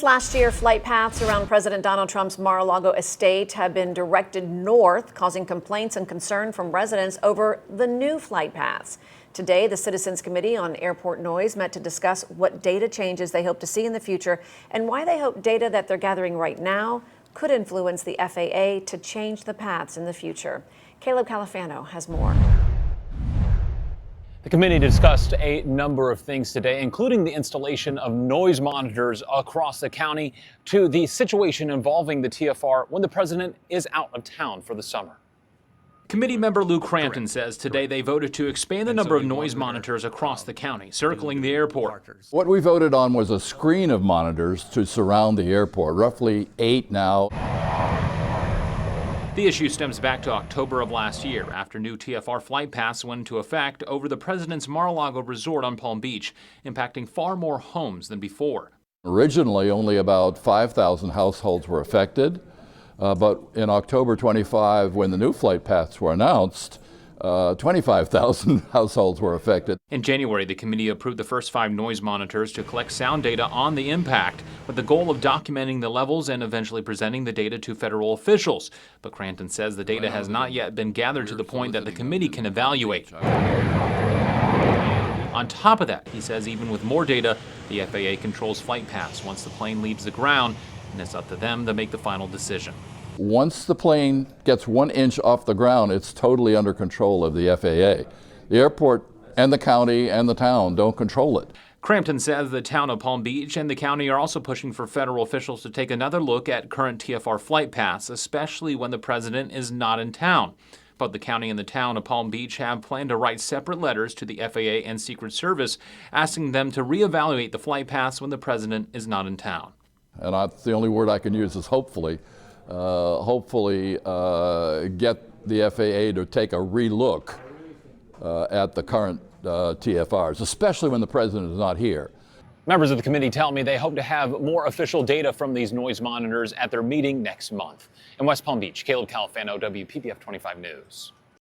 Last year, flight paths around President Donald Trump's Mar-a-Lago estate have been directed north, causing complaints and concern from residents over the new flight paths. Today, the Citizens Committee on Airport Noise met to discuss what data changes they hope to see in the future and why they hope data that they're gathering right now could influence the FAA to change the paths in the future. Caleb Califano has more. The committee discussed a number of things today, including the installation of noise monitors across the county to the situation involving the TFR when the president is out of town for the summer. Committee member Lou Crampton says today they voted to expand the number of noise monitors across the county, circling the airport. What we voted on was a screen of monitors to surround the airport, roughly 8 now. The issue stems back to October of last year, after new TFR flight paths went into effect over the president's Mar-a-Lago resort on Palm Beach, impacting far more homes than before. Originally, only about 5,000 households were affected, but in October 25, when the new flight paths were announced, 25,000 households were affected. In January, the committee approved the first 5 noise monitors to collect sound data on the impact, with the goal of documenting the levels and eventually presenting the data to federal officials. But Crampton says the data has not yet been gathered to the point that the committee can evaluate. On top of that, he says even with more data, the FAA controls flight paths once the plane leaves the ground, and it's up to them to make the final decision. Once the plane gets 1 inch off the ground, it's totally under control of the FAA. The airport and the county and the town don't control it. Crampton says the town of Palm Beach and the county are also pushing for federal officials to take another look at current TFR flight paths, especially when the president is not in town. Both the county and the town of Palm Beach have planned to write separate letters to the FAA and Secret Service, asking them to reevaluate the flight paths when the president is not in town. And the only word I can use is hopefully. Get the FAA to take a relook at the current TFRs, especially when the president is not here. Members of the committee tell me they hope to have more official data from these noise monitors at their meeting next month. In West Palm Beach, Caleb Califano, WPBF 25 News.